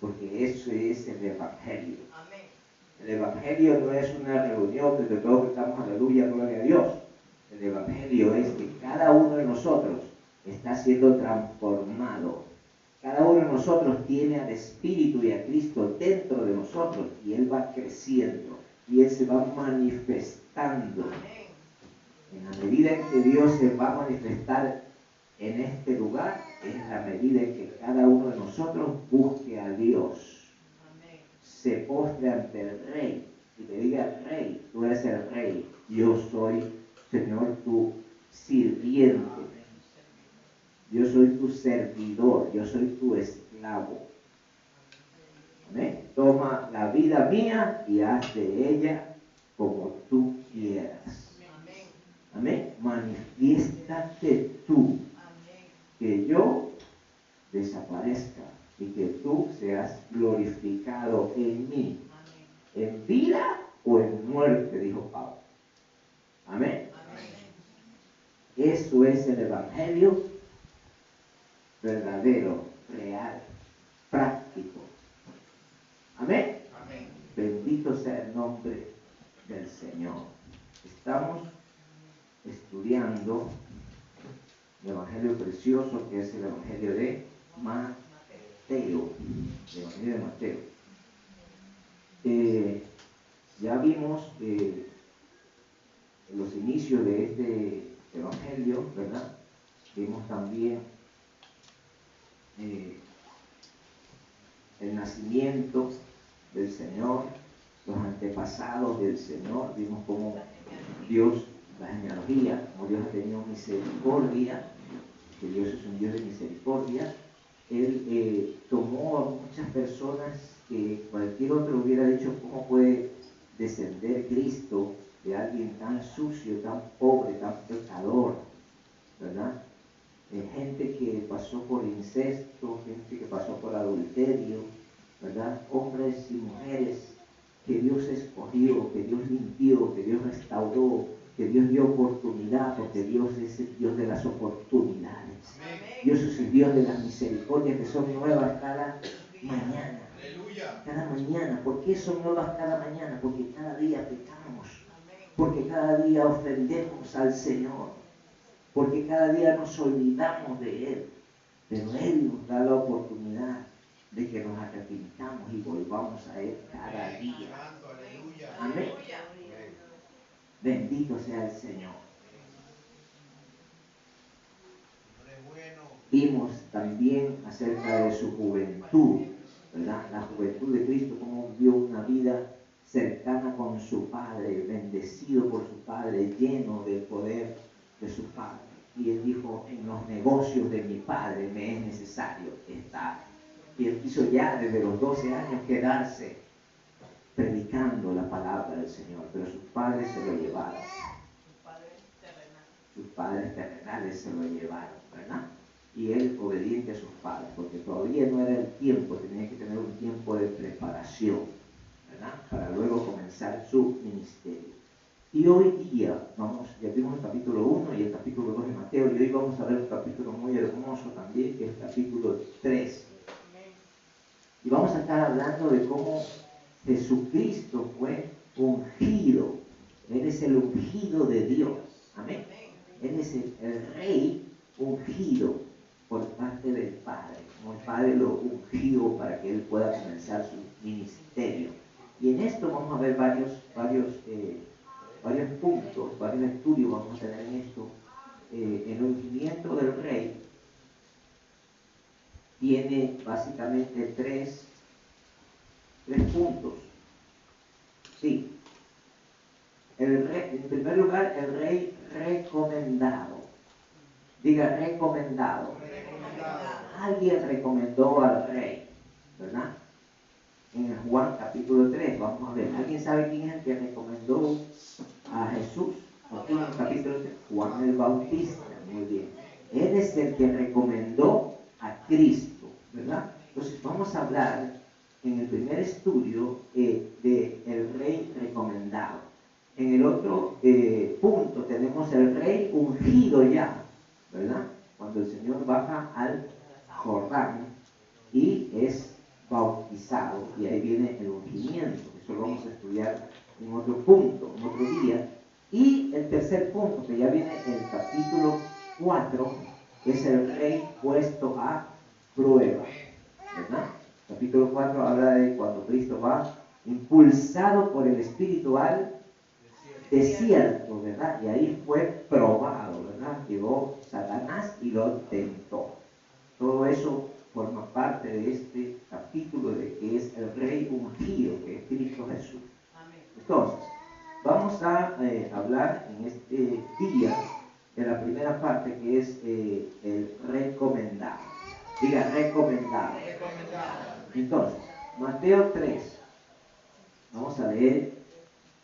porque eso es el Evangelio. El Evangelio no es una reunión donde todos estamos aleluya, gloria a Dios. El Evangelio es que cada uno de nosotros está siendo transformado. Cada uno de nosotros tiene al Espíritu y a Cristo dentro de nosotros y Él va creciendo y Él se va manifestando. En la medida en que Dios se va a manifestar en este lugar, es la medida en que cada uno de nosotros busque a Dios. Se postre ante el Rey y le diga: Rey, tú eres el Rey, yo soy, Señor, tu sirviente, yo soy tu servidor, yo soy tu esclavo. Amén. Toma la vida mía y haz de ella como tú quieras. Amén. Manifiéstate tú, que yo desaparezca y que tú seas glorificado en mí, en vida o en muerte, dijo Pablo. Amén. Eso es el Evangelio verdadero, real, práctico. Amén. Bendito sea el nombre del Señor. Estamos estudiando el Evangelio precioso que es el Evangelio de Mateo. El Evangelio de Mateo. Ya vimos los inicios de este Evangelio, ¿verdad? Vimos también el nacimiento del Señor, los antepasados del Señor. Vimos cómo Dios, la genealogía, como Dios ha tenido misericordia, que Dios es un Dios de misericordia. Él tomó a muchas personas que cualquier otro hubiera dicho: ¿cómo puede descender Cristo de alguien tan sucio, tan pobre, tan pecador? ¿Verdad? Gente que pasó por incesto, gente que pasó por adulterio, ¿verdad? Hombres y mujeres que Dios escogió, que Dios limpió, que Dios restauró, que Dios dio oportunidad, porque Dios es el Dios de las oportunidades. Dios es el Dios de las misericordias que son nuevas cada mañana. Cada mañana. ¿Por qué son nuevas cada mañana? Porque cada día pecamos. Porque cada día ofendemos al Señor. Porque cada día nos olvidamos de Él. Pero Él nos da la oportunidad de que nos arrepintamos y volvamos a Él cada día. Amén. Bendito sea el Señor. Vimos también acerca de su juventud, ¿verdad? La juventud de Cristo, cómo vivió una vida cercana con su Padre, bendecido por su Padre, lleno del poder de su Padre. Y Él dijo: en los negocios de mi Padre me es necesario estar. Y Él quiso ya desde los 12 años quedarse predicando la palabra del Señor, pero sus padres se lo llevaron. Sus padres terrenales se lo llevaron, ¿verdad? Y Él obediente a sus padres, porque todavía no era el tiempo, tenía que tener un tiempo de preparación, ¿verdad? Para luego comenzar su ministerio. Y hoy día, ya vimos el capítulo 1 y el capítulo 2 de Mateo, y hoy vamos a ver un capítulo muy hermoso también, que es el capítulo 3. Y vamos a estar hablando de cómo Jesucristo fue ungido. Él es el ungido de Dios. Amén. Él es el Rey ungido por parte del Padre. Como el Padre lo ungió para que Él pueda comenzar su ministerio. Y en esto vamos a ver varios puntos, varios estudios vamos a tener en esto. El ungimiento del Rey tiene básicamente tres puntos. Sí. En primer lugar, el Rey recomendado. Diga: recomendado. Alguien recomendó al Rey, ¿verdad? En el Juan capítulo 3, vamos a ver. ¿Alguien sabe quién es el que recomendó a Jesús? Aquí en el capítulo 3, Juan el Bautista. Muy bien. Él es el que recomendó a Cristo, ¿verdad? Entonces vamos a hablar en el primer estudio de el Rey recomendado. En el otro punto tenemos el Rey ungido ya, ¿verdad? Cuando el Señor baja al Jordán y es bautizado probado, y ahí viene el ungimiento. Eso lo vamos a estudiar en otro punto, en otro día. Y el tercer punto, que ya viene en el capítulo 4, es el rey puesto a prueba, ¿verdad? Capítulo 4 habla de cuando Cristo va impulsado por el Espíritu al desierto, ¿verdad? Y ahí fue probado, ¿verdad? Llegó Satanás y lo tentó. Todo eso forma parte de este capítulo de que es el rey ungido, que es Cristo Jesús. Entonces, vamos a hablar en este día de la primera parte, que es el recomendado. Diga, recomendado. Entonces, Mateo 3. Vamos a leer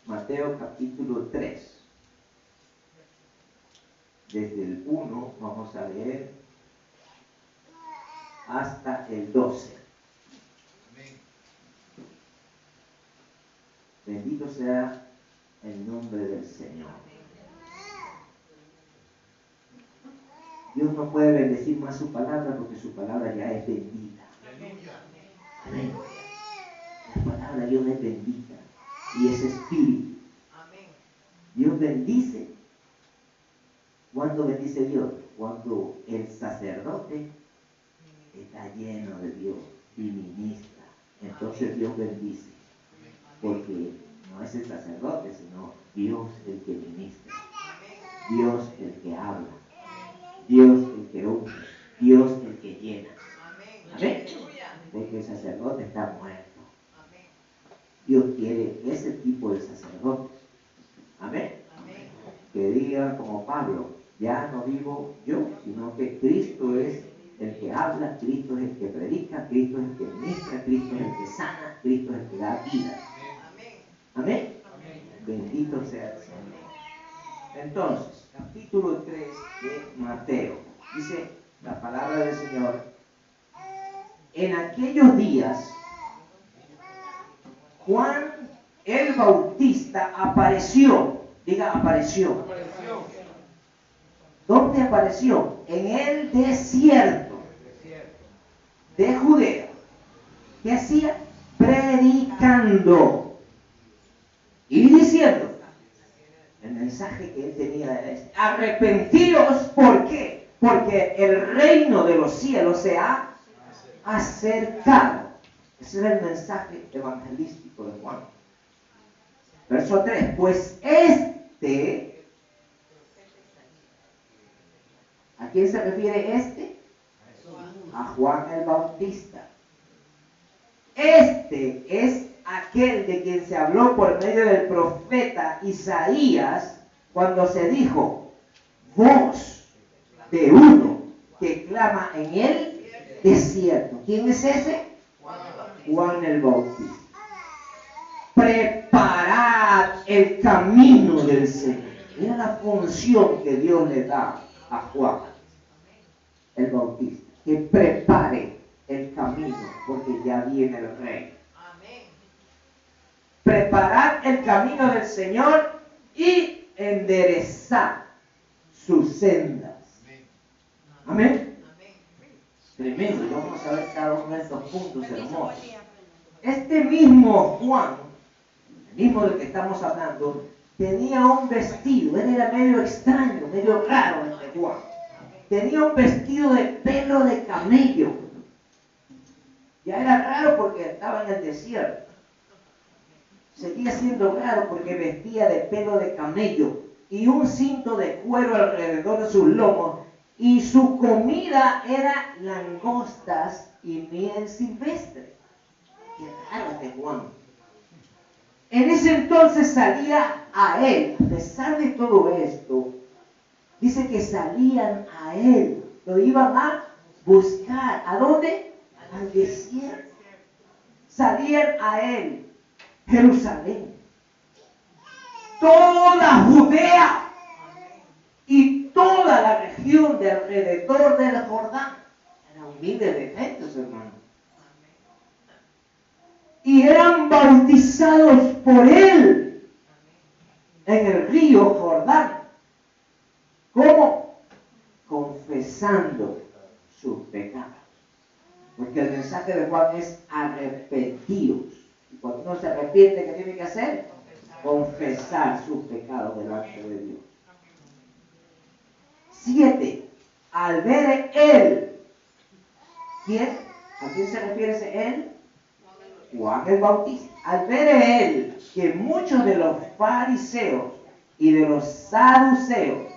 Mateo capítulo 3. Desde el 1 vamos a leer hasta el 12. Bendito sea el nombre del Señor. Dios no puede bendecir más su palabra porque su palabra ya es bendita. Amén. La palabra de Dios es bendita y es espíritu. Dios bendice. ¿Cuándo bendice Dios? Cuando el sacerdote está lleno de Dios y ministra. Entonces Dios bendice. Porque no es el sacerdote, sino Dios el que ministra. Dios el que habla. Dios el que unge. Dios el que llena. Amén. Porque el sacerdote está muerto. Dios quiere ese tipo de sacerdotes. Amén. Que digan como Pablo, ya no vivo yo, sino que Cristo es el que habla, Cristo es el que predica, Cristo es el que ministra, Cristo es el que sana, Cristo es el que da vida. Amén. Bendito sea el Señor. Entonces, capítulo 3 de Mateo. Dice la palabra del Señor: en aquellos días, Juan el Bautista apareció. Diga, apareció. ¿Dónde apareció? En el desierto de Judea. ¿Qué hacía? Predicando y diciendo, el mensaje que él tenía era este: arrepentíos. ¿Por qué? Porque el reino de los cielos se ha acercado. Ese era el mensaje evangelístico de Juan. Verso 3. Pues ¿a quién se refiere este? A Juan el Bautista. Este es aquel de quien se habló por medio del profeta Isaías, cuando se dijo: voz de uno que clama en el desierto. ¿Quién es ese? Juan el Bautista. Preparad el camino del Señor. Mira la función que Dios le da a Juan el Bautista: que prepare el camino, porque ya viene el Rey. Preparad el camino del Señor y enderezad sus sendas. Amén. Tremendo. Y vamos a ver cada uno de estos puntos hermosos. Este mismo Juan, el mismo del que estamos hablando, tenía un vestido. Él era medio extraño, medio raro, este Juan. Tenía un vestido de pelo de camello. Ya era raro porque estaba en el desierto. Seguía siendo raro porque vestía de pelo de camello y un cinto de cuero alrededor de sus lomos, y su comida era langostas y miel silvestre. Qué raro este Juan. En ese entonces salía a él, a pesar de todo esto, dice que salían a él, lo iban a buscar. ¿A dónde? Al desierto. Salían a él. Jerusalén, toda Judea y toda la región de alrededor del Jordán. Eran miles de gentes, hermano. Y eran bautizados por él en el río Jordán. ¿Cómo? Confesando sus pecados. Porque el mensaje de Juan es arrepentidos. Y cuando uno se arrepiente, ¿qué tiene que hacer? Confesar sus pecados delante de Dios. 7. Al ver él. ¿Quién? ¿A quién se refiere ese él? Juan el Bautista. Al ver él que muchos de los fariseos y de los saduceos,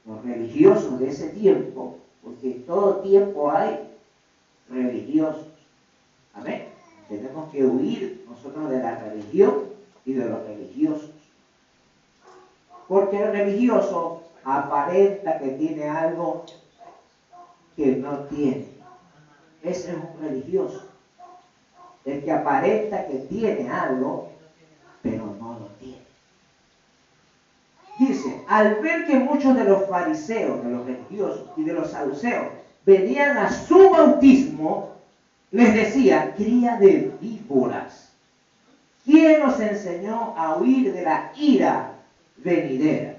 los religiosos de ese tiempo, porque en todo tiempo hay religiosos. Amén. Tenemos que huir nosotros de la religión y de los religiosos. Porque el religioso aparenta que tiene algo que no tiene. Ese es un religioso. El que aparenta que tiene algo, pero no lo tiene. Dice, al ver que muchos de los fariseos, de los religiosos y de los saduceos venían a su bautismo, les decía, cría de víboras, ¿quién os enseñó a huir de la ira venidera?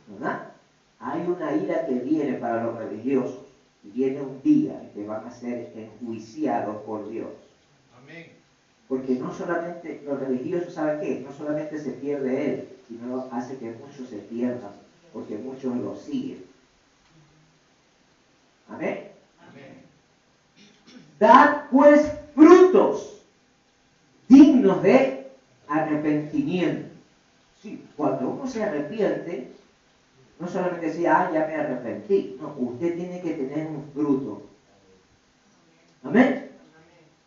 ¿Verdad? Hay una ira que viene para los religiosos. Y viene un día en que van a ser enjuiciados por Dios. Amén. Porque no solamente los religiosos, ¿saben qué? No solamente se pierde él, sino hace que muchos se pierdan, porque muchos lo siguen. Amén. Amén. Dad pues frutos dignos de arrepentimiento. Sí, cuando uno se arrepiente, no solamente decir, ya me arrepentí. No, usted tiene que tener un fruto. Amén.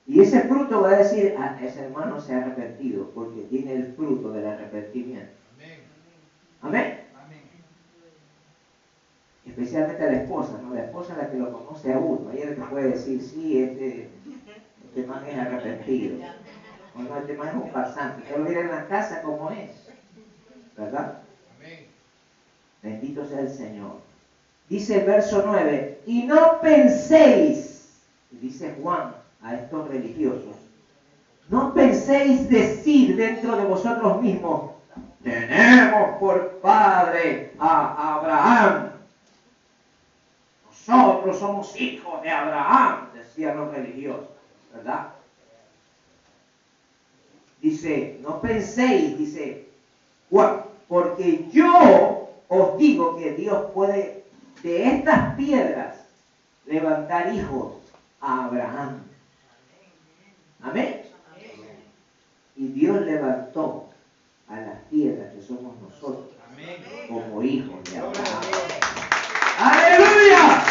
Y ese fruto va a decir, ese hermano se ha arrepentido, porque tiene el fruto del arrepentimiento. Amén. Amén. Especialmente a la esposa, ¿no? La esposa es la que lo conoce a uno. Ella le puede decir, sí, este man es arrepentido. O no, este man es un farsante. Que lo mira en la casa como es. ¿Verdad? Amén. Bendito sea el Señor. Dice el verso 9, y no penséis, dice Juan a estos religiosos, no penséis decir dentro de vosotros mismos, tenemos por padre a Abraham. Nosotros somos hijos de Abraham, decían los religiosos, ¿verdad? Dice, no penséis, dice Juan, porque yo os digo que Dios puede de estas piedras levantar hijos a Abraham. Amén. Y Dios levantó a las piedras que somos nosotros como hijos de Abraham. ¡Aleluya!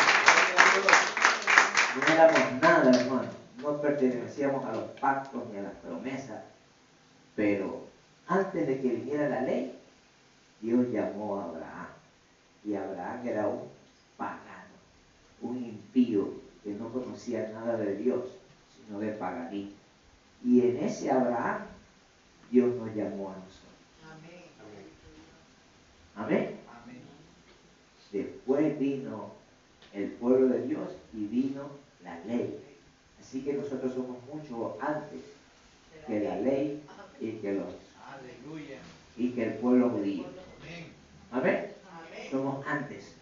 No éramos nada, hermano. No pertenecíamos a los pactos ni a las promesas. Pero antes de que viniera la ley, Dios llamó a Abraham. Y Abraham era un pagano, un impío que no conocía nada de Dios, sino de paganismo. Y en ese Abraham, Dios nos llamó a nosotros. Amén. Amén. Amén. Después vino el pueblo de Dios y vino la ley. Así que nosotros somos mucho antes que la ley y que el pueblo judío. Amén. Amén. Somos antes.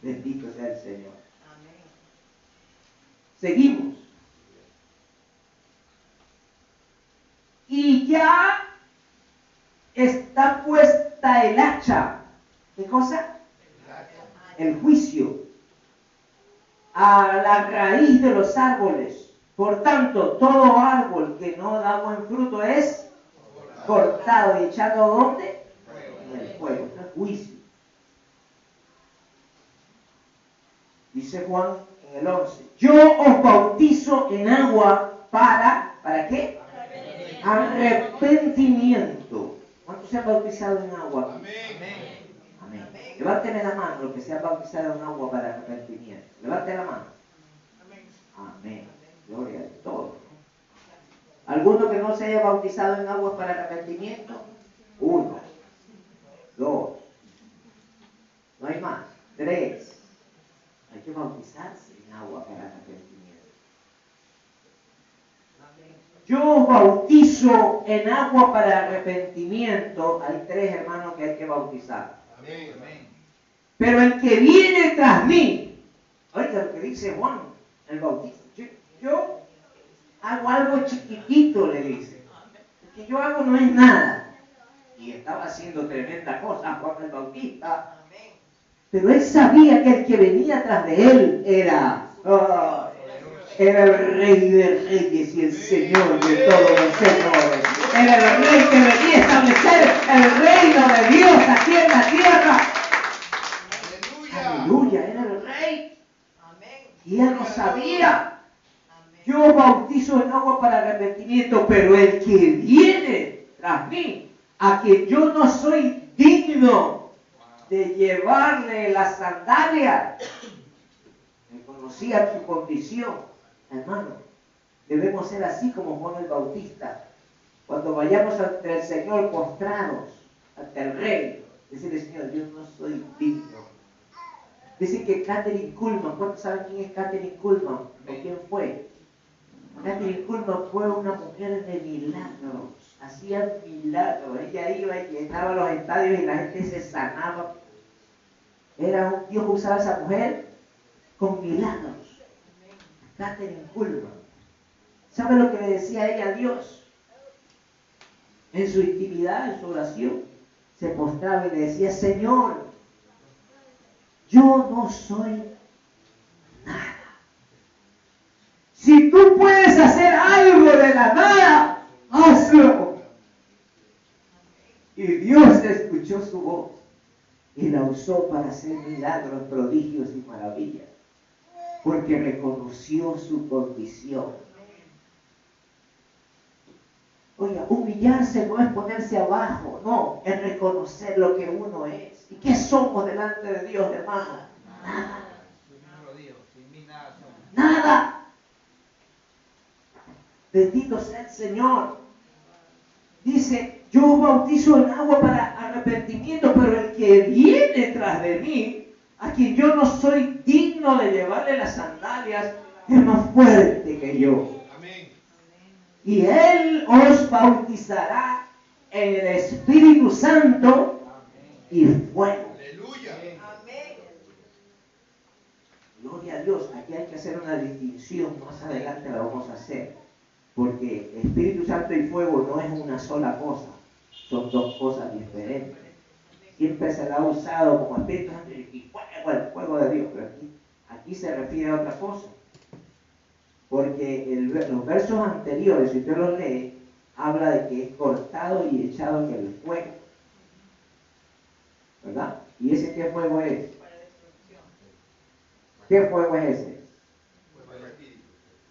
Bendito sea el Señor. Amén. Seguimos. Y ya está puesta el hacha. ¿Qué cosa? El juicio. A la raíz de los árboles. Por tanto, todo árbol que no da buen fruto es cortado y echado ¿dónde? En el fuego. Es el juicio. Dice Juan en el 11, yo os bautizo en agua ¿para qué? Arrepentimiento. ¿Cuántos se han bautizado en agua? Amén. Amén. Levánteme la mano los que se han bautizado en agua para arrepentimiento. Levante la mano. Amén. Gloria a todos. ¿Alguno que no se haya bautizado en agua para arrepentimiento? 1, 2. No hay más. 3. Hay que bautizarse en agua para arrepentimiento. Yo os bautizo en agua para arrepentimiento. Hay 3 hermanos que hay que bautizar. Amén. Pero el que viene tras mí, oiga lo que dice Juan, el bautizo. Yo hago algo chiquitito, le dice. Lo que yo hago no es nada. Y estaba haciendo tremenda cosa Juan el Bautista. Pero él sabía que el que venía tras de él era el Rey de Reyes y el Señor de todos los señores. Era el Rey que venía a establecer el reino de Dios aquí en la tierra. Aleluya, era el Rey. Y él lo sabía. Yo bautizo en agua para arrepentimiento, pero el que viene tras mí, a quien yo no soy digno de llevarle la sandalia, reconocía tu condición, hermano. Debemos ser así como Juan el Bautista. Cuando vayamos ante el Señor postrados, ante el Rey, decirle, Señor, yo no soy digno. Dice que Kathryn Kuhlman, ¿cuántos saben quién es Kathryn Kuhlman? ¿O quién fue? Kathryn Kuhlman fue una mujer de milagros, hacía milagros. Ella iba y llenaba los estadios y la gente se sanaba. Dios usaba a esa mujer con milagros. Kathryn Kuhlman. ¿Sabe lo que le decía ella a Dios? En su intimidad, en su oración, se postraba y le decía, Señor, yo no soy nada. Si tú puedes hacer algo de la nada, hazlo. Y Dios escuchó su voz y la usó para hacer milagros, prodigios y maravillas, porque reconoció su condición. Oiga, humillarse no es ponerse abajo, no, es reconocer lo que uno es. ¿Y qué somos delante de Dios, hermano? Nada. Nada. Bendito sea el Señor. Dice, yo bautizo en agua para arrepentimiento, pero el que viene tras de mí, a quien yo no soy digno de llevarle las sandalias, es más fuerte que yo. Amén. Y Él os bautizará en el Espíritu Santo y fuego. Aleluya. Amén. Gloria a Dios. Aquí hay que hacer una distinción. Más adelante la vamos a hacer. Porque Espíritu Santo y fuego no es una sola cosa. Son dos cosas diferentes. Siempre se la ha usado como Espíritu Santo y fuego, el fuego de Dios. Pero aquí se refiere a otra cosa. Porque los versos anteriores, si usted los lee, habla de que es cortado y echado en el fuego. ¿Verdad? ¿Y ese qué fuego es? ¿Qué fuego es ese?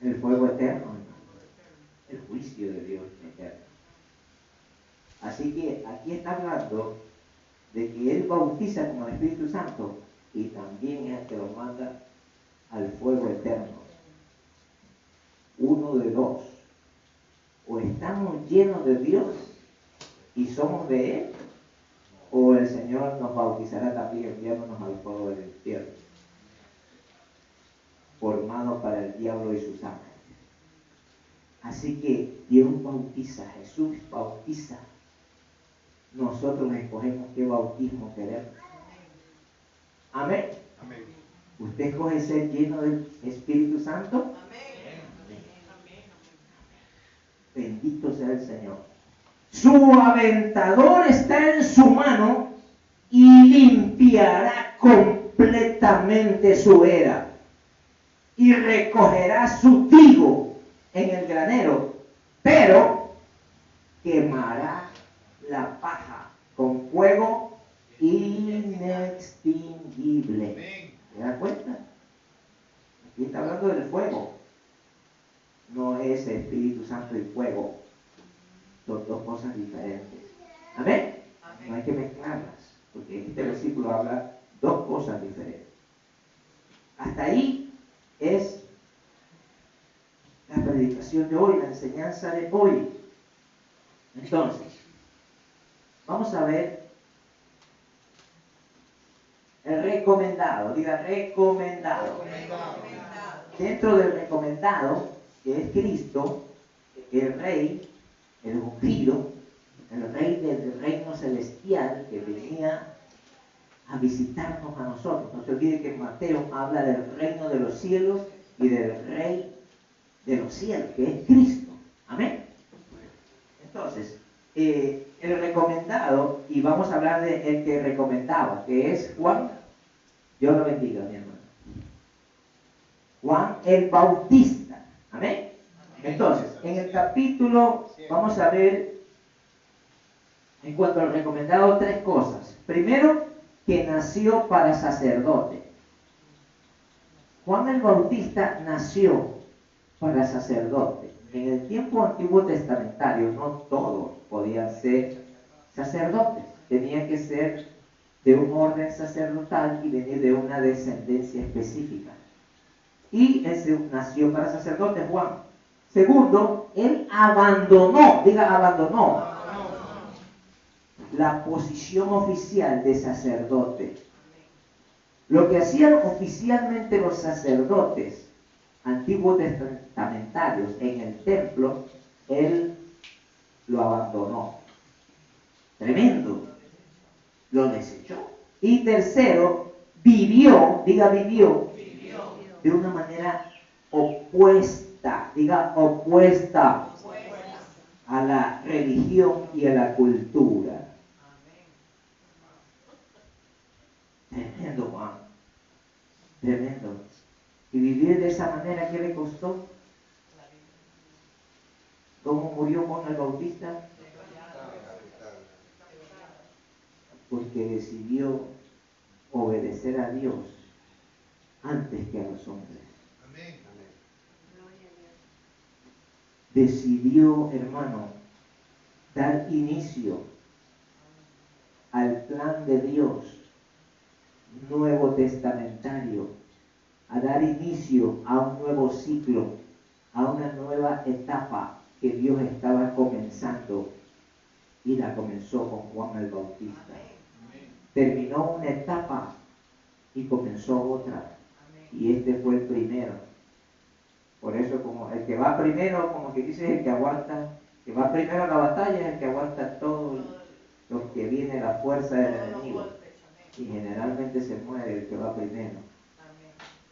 El fuego eterno. El juicio de Dios eterno. Así que aquí está hablando de que Él bautiza con el Espíritu Santo y también es el que lo manda al fuego eterno. Uno de dos. O estamos llenos de Dios y somos de Él, o el Señor nos bautizará también enviándonos al fuego del infierno, formado para el diablo y sus ángeles. Así que Dios bautiza, Jesús bautiza. Nosotros escogemos qué bautismo queremos. Amén. Amén. ¿Usted escoge ser lleno del Espíritu Santo? Amén. Bendito sea el Señor. Su aventador está en su mano y limpiará completamente su era y recogerá su trigo en el granero, pero quemará la paja con fuego inextinguible. ¿Se da cuenta? Aquí está hablando del fuego. No es Espíritu Santo y fuego. Son dos cosas diferentes. ¿Amén? Amén. No hay que mezclarlas, porque este versículo habla dos cosas diferentes. Hasta ahí es la predicación de hoy, la enseñanza de hoy. Entonces, vamos a ver el recomendado. Diga recomendado. Dentro del recomendado, que es Cristo, el Rey, el ungido, el Rey del reino celestial que venía a visitarnos a nosotros. No se olvide que Mateo habla del reino de los cielos y del Rey de los cielos, que es Cristo. Amén. Entonces, el recomendado, y vamos a hablar de el que recomendaba, que es Juan. Dios lo bendiga, mi hermano. Juan el Bautista. Amén. Entonces, en el capítulo, vamos a ver, en cuanto al recomendado, tres cosas. Primero, que nació para sacerdote. Juan el Bautista nació para sacerdote. En el tiempo antiguo testamentario, no todos podían ser sacerdotes. Tenían que ser de un orden sacerdotal y venir de una descendencia específica. Y él nació para sacerdote, Juan. Segundo, él abandonó, diga abandonó, la posición oficial de sacerdote. Lo que hacían oficialmente los sacerdotes antiguos testamentarios en el templo, él lo abandonó. Tremendo. Lo desechó. Y tercero, vivió, diga vivió, de una manera opuesta, diga opuesta a la religión y a la cultura. Tremendo, Juan. Tremendo. Y vivir de esa manera, ¿qué le costó? ¿Cómo murió Juan el Bautista? Porque decidió obedecer a Dios antes que a los hombres. Decidió, hermano, dar inicio al plan de Dios nuevo testamentario, a dar inicio a un nuevo ciclo, a una nueva etapa que Dios estaba comenzando, y la comenzó con Juan el Bautista. Terminó una etapa y comenzó otra, y este fue el primero. Por eso, como el que va primero, como que dice, el que aguanta, que va primero a la batalla es el que aguanta todo lo que viene, la fuerza del enemigo. Y generalmente se muere el que va primero.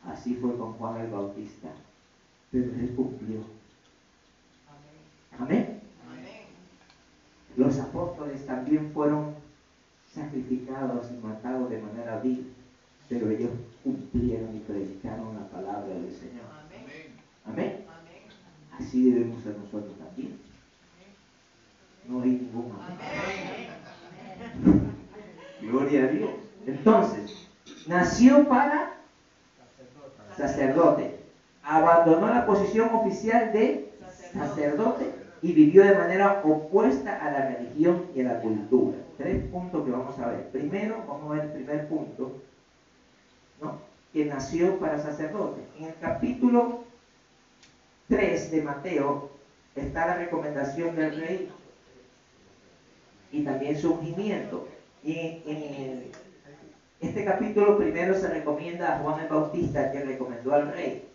Así fue con Juan el Bautista. Pero él cumplió. Amén. Los apóstoles también fueron sacrificados y matados de manera vil, pero ellos cumplieron y predicaron la palabra del Señor. Amén. Así debemos ser nosotros también. No hay ningún amén. Gloria a Dios. Entonces, nació para sacerdote. Abandonó la posición oficial de sacerdote y vivió de manera opuesta a la religión y a la cultura. Tres puntos que vamos a ver. Primero, vamos a ver el primer punto, ¿no? Que nació para sacerdote. En el capítulo 3 de Mateo está la recomendación del rey y también su ungimiento. Y en este capítulo primero se recomienda a Juan el Bautista, que recomendó al rey.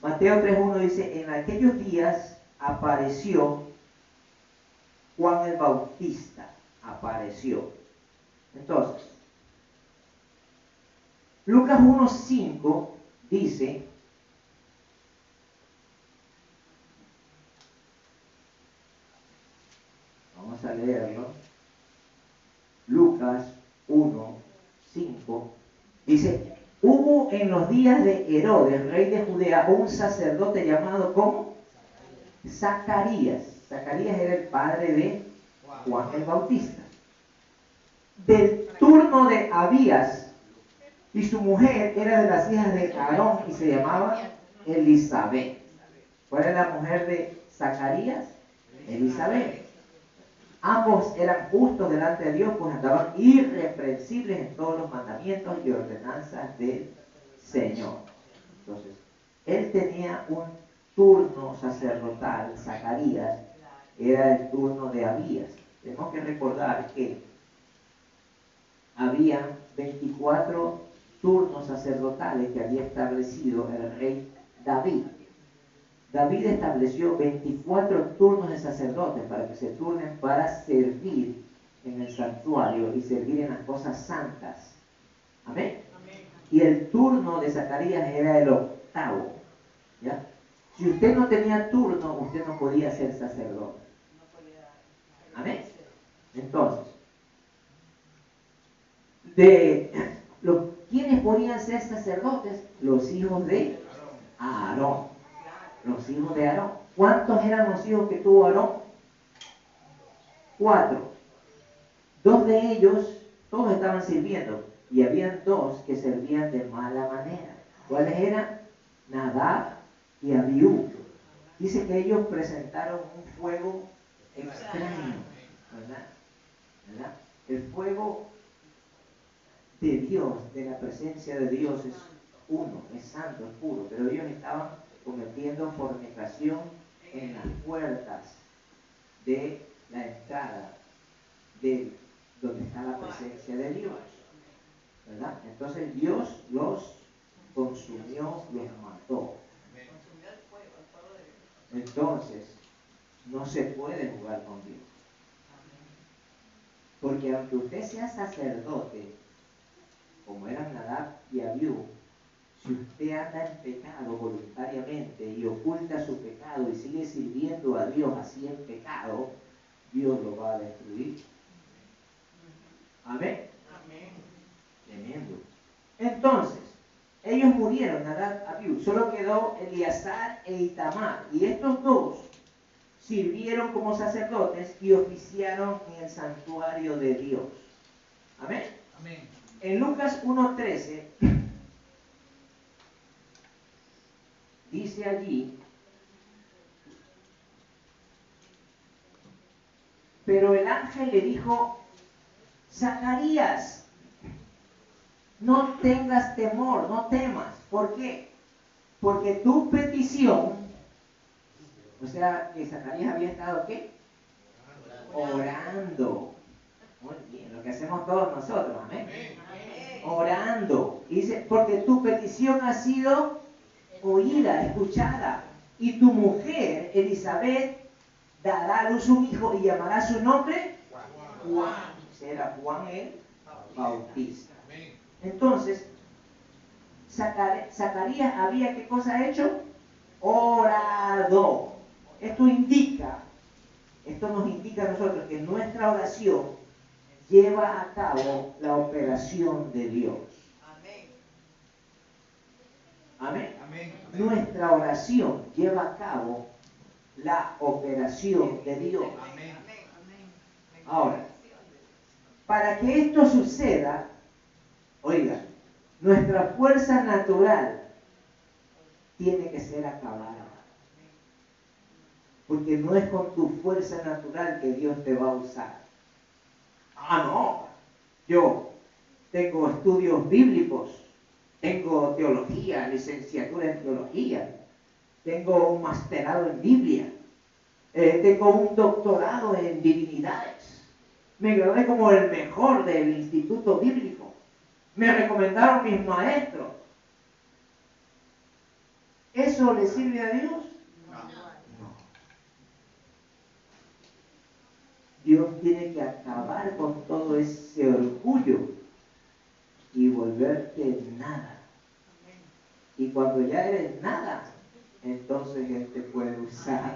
Mateo 3.1 dice, en aquellos días apareció Juan el Bautista, apareció. Entonces, Lucas 1.5 dice, vamos a leerlo, Lucas 1.5 dice, hubo en los días de Herodes, rey de Judea, un sacerdote llamado ¿cómo? Zacarías. Zacarías era el padre de Juan el Bautista. Del turno de Abías, y su mujer era de las hijas de Aarón y se llamaba Elizabeth. ¿Cuál era la mujer de Zacarías? Elizabeth. Ambos eran justos delante de Dios, pues andaban irreprensibles en todos los mandamientos y ordenanzas del Señor. Entonces, él tenía un turno sacerdotal. Zacarías era el turno de Abías. Tenemos que recordar que había 24 turnos sacerdotales que había establecido el rey David. David estableció 24 turnos de sacerdotes para que se turnen para servir en el santuario y servir en las cosas santas. Amén. Y el turno de Zacarías era el octavo. ¿Ya? Si usted no tenía turno, usted no podía ser sacerdote. Amén. Entonces, ¿quiénes podían ser sacerdotes? Los hijos de Aarón. Los hijos de Aarón. ¿Cuántos eran los hijos que tuvo Aarón? 4. 2 de ellos, todos estaban sirviendo, y habían 2 que servían de mala manera. ¿Cuáles eran? Nadab y Abiú. Dice que ellos presentaron un fuego extraño, ¿verdad? El fuego de Dios, de la presencia de Dios, es uno, es santo, es puro, pero ellos estaban cometiendo fornicación en las puertas de la entrada de donde está la presencia de Dios, ¿verdad? Entonces Dios los consumió, los mató. Entonces no se puede jugar con Dios, porque aunque usted sea sacerdote, como eran Nadab y Abiú, si usted anda en pecado voluntariamente y oculta su pecado y sigue sirviendo a Dios así en pecado, Dios lo va a destruir. Amén. Tremendo. Entonces, ellos murieron, Nadab, Abiú. Solo quedó Eleazar e Itamar. Y estos 2 sirvieron como sacerdotes y oficiaron en el santuario de Dios. Amén. Amén. En Lucas 1:13 dice allí: pero el ángel le dijo: Zacarías, no tengas temor, no temas. ¿Por qué? Porque tu petición, o sea, que Zacarías había estado, ¿qué? Orando. Muy bien, lo que hacemos todos nosotros, amén. Orando. Y dice, porque tu petición ha sido oída, escuchada. Y tu mujer, Elizabeth, dará a luz un hijo y llamará su nombre Juan. Será Juan el Bautista. Entonces, Zacarías había, ¿qué cosa hecho? Orado. Esto nos indica a nosotros que nuestra oración lleva a cabo la operación de Dios. Amén. Amén. Nuestra oración lleva a cabo la operación de Dios. Amén. Ahora, para que esto suceda, oiga, nuestra fuerza natural tiene que ser acabada. Porque no es con tu fuerza natural que Dios te va a usar. Ah, no. Yo tengo estudios bíblicos, tengo teología, licenciatura en teología, tengo un masterado en Biblia, tengo un doctorado en divinidades, me gradué como el mejor del instituto bíblico, me recomendaron mis maestros. ¿Eso le sirve a Dios? No. Dios tiene que acabar con todo ese orgullo y volverte nada. Y cuando ya eres nada, entonces Él te puede usar.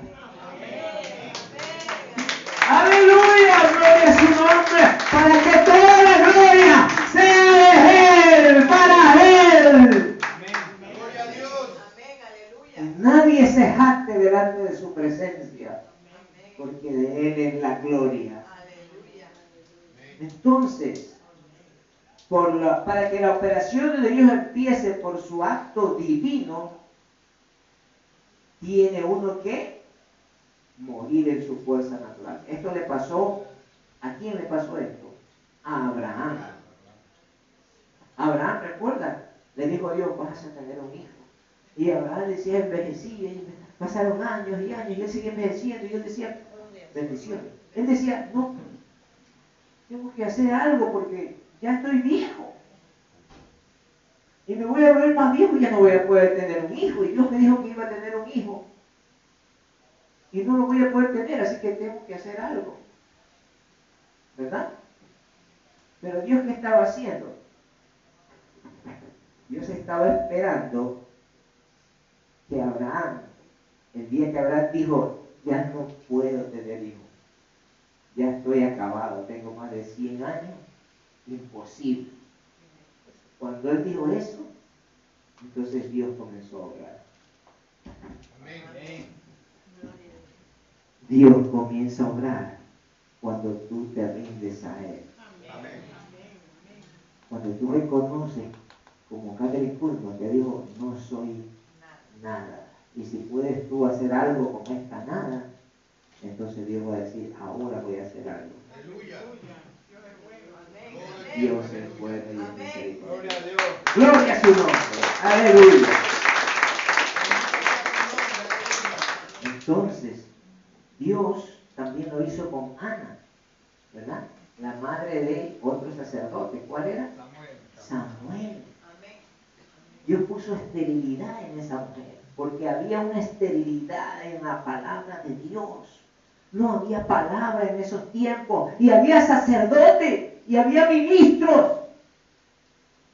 ¡Aleluya! ¡Gloria a su nombre! Para que toda la gloria sea de Él, para Él. ¡Gloria a Dios! Y nadie se jacte delante de su presencia, porque de Él es la gloria. Entonces, para que la operación de Dios empiece por su acto divino, tiene uno que morir en su fuerza natural. Esto le pasó, ¿a quién le pasó esto? A Abraham. Abraham, recuerda, le dijo a Dios: vas a tener un hijo. Y Abraham decía: envejecía, y pasaron años y años, y él seguía envejeciendo, y él decía: bendición. Él decía: no, tengo que hacer algo porque ya estoy viejo. Y me voy a volver más viejo y ya no voy a poder tener un hijo. Y Dios me dijo que iba a tener un hijo. Y no lo voy a poder tener, así que tengo que hacer algo. ¿Verdad? Pero Dios, ¿qué estaba haciendo? Dios estaba esperando que Abraham, el día que Abraham dijo, ya no puedo tener hijos, ya estoy acabado, tengo más de 100 años, imposible. Cuando él dijo eso, entonces Dios comenzó a obrar. Amén. Dios comienza a obrar cuando tú te rindes a Él. Amén. Cuando tú reconoces, como Catherine Kuhlman que dijo, no soy nada. Y si puedes tú hacer algo con esta nada, entonces Dios va a decir, ahora voy a hacer algo. Aleluya. Dios es bueno y es misericordioso. Gloria a Dios. Gloria a su nombre. Aleluya. Entonces, Dios también lo hizo con Ana, ¿verdad? La madre de otro sacerdote. ¿Cuál era? Samuel. Dios puso esterilidad en esa mujer, porque había una esterilidad en la palabra de Dios. No había palabra en esos tiempos, y había sacerdotes, y había ministros.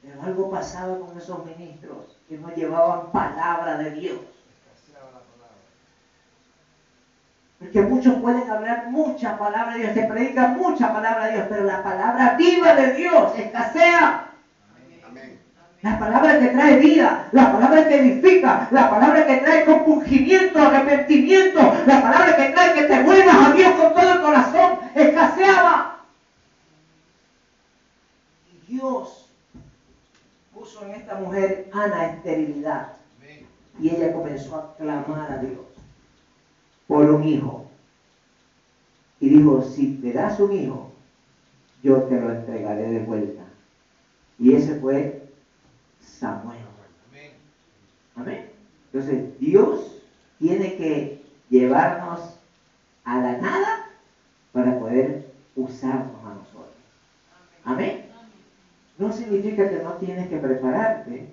Pero algo pasaba con esos ministros, que no llevaban palabra de Dios. Porque muchos pueden hablar mucha palabra de Dios, se predica mucha palabra de Dios, pero la palabra viva de Dios escasea. Amén. La palabra que trae vida, la palabra que edifica, la palabra que trae compungimiento, arrepentimiento, la palabra que trae que te vuelvas a Dios con todo el corazón, escaseaba. Y Dios puso en esta mujer Ana esterilidad. Y ella comenzó a clamar a Dios por un hijo. Y dijo, si te das un hijo, yo te lo entregaré de vuelta. Y ese fue Samuel. Amén. Entonces, Dios tiene que llevarnos a la nada para poder usarnos a nosotros. Amén. No significa que no tienes que prepararte.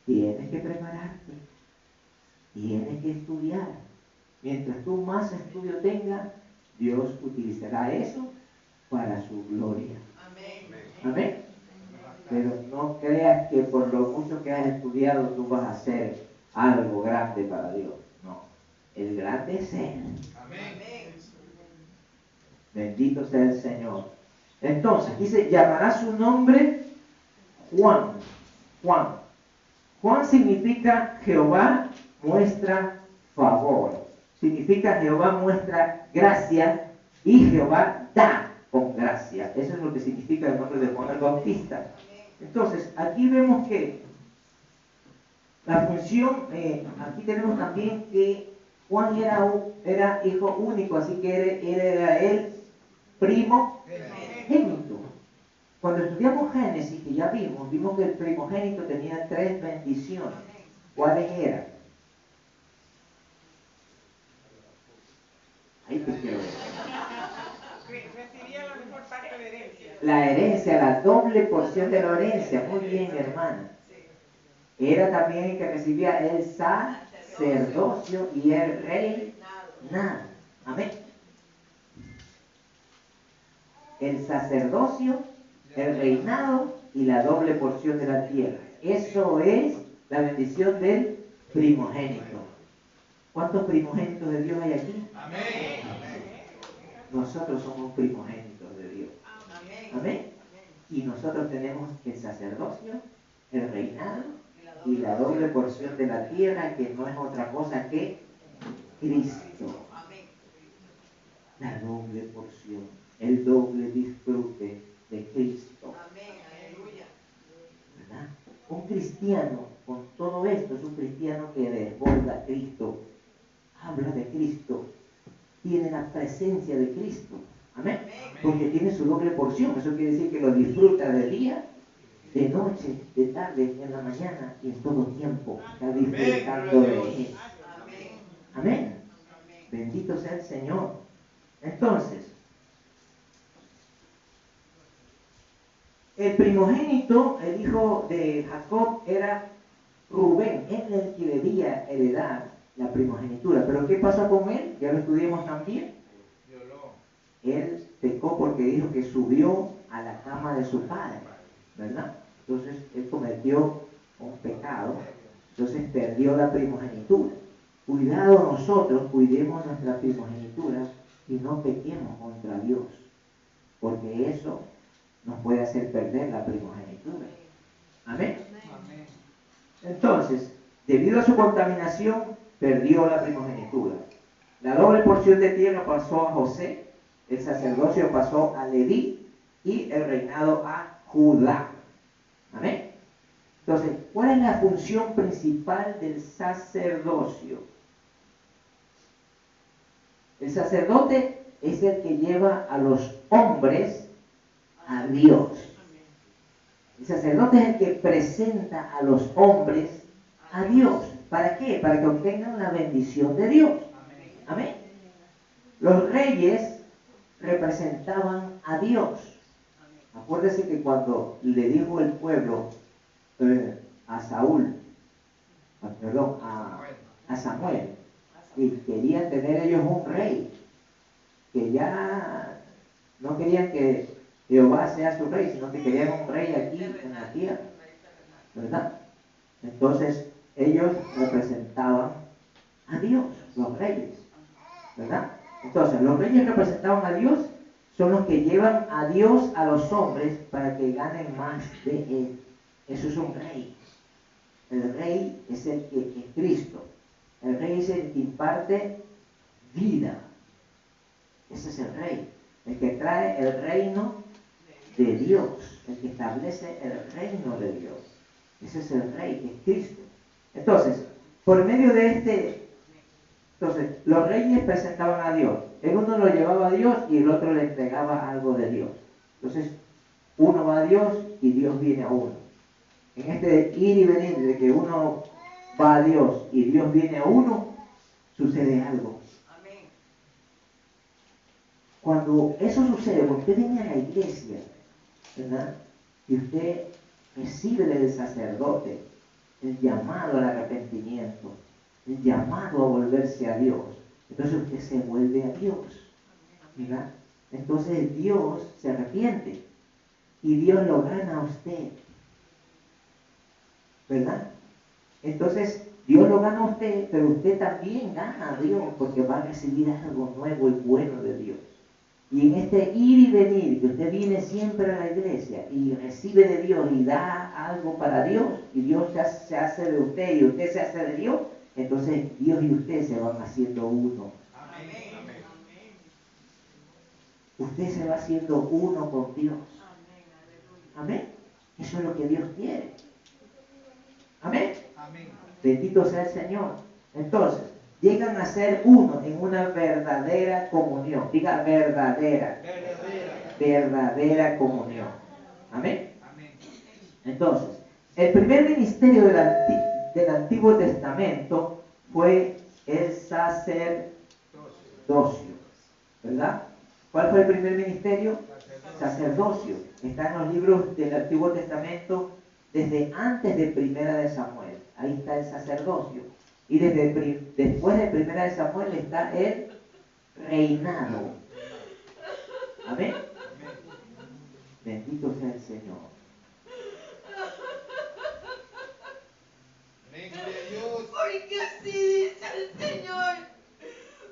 Tienes que prepararte. Tienes que estudiar. Mientras tú más estudio tengas, Dios utilizará eso para su gloria. Amén. Amén. Pero no creas que por lo mucho que has estudiado tú vas a hacer algo grande para Dios. No. El grande es Él. Amén. Bendito sea el Señor. Entonces, dice, llamará su nombre Juan. Juan. Juan significa Jehová muestra favor. Significa Jehová muestra gracia y Jehová da con gracia. Eso es lo que significa el nombre de Juan el Bautista. Entonces, aquí vemos que la función, aquí tenemos también que Juan era hijo único, así que era el primogénito. Cuando estudiamos Génesis, que ya vimos que el primogénito tenía 3 bendiciones. ¿Cuáles eran? Ahí te quiero ver. Recibía la mejor parte de herencia. La herencia, la doble porción de la herencia. Muy bien, hermana. Era también el que recibía el sacerdocio y el reinado. Amén. El sacerdocio, el reinado y la doble porción de la tierra. Eso es la bendición del primogénito. ¿Cuántos primogénitos de Dios hay aquí? Amén. Nosotros somos primogénitos de Dios. Amén. Y nosotros tenemos el sacerdocio, el reinado y la doble porción de la tierra, que no es otra cosa que Cristo. La doble porción, el doble disfrute de Cristo. ¿Verdad? Un cristiano con todo esto es un cristiano que desborda a Cristo, habla de Cristo, tiene la presencia de Cristo. Amén. Porque tiene su doble porción. Eso quiere decir que lo disfruta de día, de noche, de tarde, en la mañana y en todo tiempo. Está disfrutando de Él. Amén. Bendito sea el Señor. Entonces, el primogénito, el hijo de Jacob, era Rubén. Él es el que debía heredar la primogenitura. Pero ¿qué pasó con él? Ya lo estudiamos también. Él pecó porque dijo que subió a la cama de su padre, ¿verdad? Entonces él cometió un pecado Entonces perdió la primogenitura. Cuidado nosotros, cuidemos nuestra primogenitura y no pequemos contra Dios, porque eso nos puede hacer perder la primogenitura. Amén. Entonces, debido a su contaminación, perdió la primogenitura. La doble porción de tierra pasó a José, el sacerdocio pasó a Leví y el reinado a Judá. Amén. Entonces, ¿cuál es la función principal del sacerdocio? El sacerdote es el que lleva a los hombres a Dios. El sacerdote es el que presenta a los hombres a Dios. ¿Para qué? Para que obtengan la bendición de Dios. Amén. Los reyes representaban a Dios. Acuérdese que cuando le dijo el pueblo a Saúl, a Samuel, y querían tener ellos un rey, que ya no querían que Jehová sea su rey, sino que querían un rey aquí en la tierra, ¿verdad? Entonces ellos representaban a Dios, los reyes, ¿verdad? Entonces los reyes representaban a Dios, son los que llevan a Dios a los hombres para que ganen más de Él. Eso es un rey. El rey es el que es Cristo. El rey es el que imparte vida. Ese es el rey. El que trae el reino de Dios. El que establece el reino de Dios. Ese es el rey, que es Cristo. Entonces, por medio de los reyes presentaban a Dios. El uno lo llevaba a Dios y el otro le entregaba algo de Dios. Entonces, uno va a Dios y Dios viene a uno. En este ir y venir de que uno va a Dios y Dios viene a uno, sucede algo. Amén. Cuando eso sucede, cuando usted viene a la iglesia, ¿verdad? Y usted recibe del sacerdote el llamado al arrepentimiento, el llamado a volverse a Dios, entonces usted se vuelve a Dios, ¿verdad? Entonces Dios se arrepiente y Dios lo gana a usted, ¿verdad? Entonces Dios lo gana a usted, pero usted también gana a Dios porque va a recibir algo nuevo y bueno de Dios. Y en este ir y venir, que usted viene siempre a la iglesia y recibe de Dios y da algo para Dios, y Dios se hace de usted y usted se hace de Dios, entonces Dios y usted se van haciendo uno. Amén. Usted se va haciendo uno con Dios. Amén. Eso es lo que Dios quiere. Amén. Bendito sea el Señor. Entonces, llegan a ser uno en una verdadera comunión. Diga verdadera. Verdadera comunión. Amén. Entonces, el primer ministerio del Antiguo Testamento fue el sacerdocio. ¿Verdad? ¿Cuál fue el primer ministerio? Sacerdocio. Está en los libros del Antiguo Testamento desde antes de Primera de Samuel. Ahí está el sacerdocio. Y después de Primera de Samuel está el reinado. Amén. Bendito sea el Señor. Porque así dice el Señor.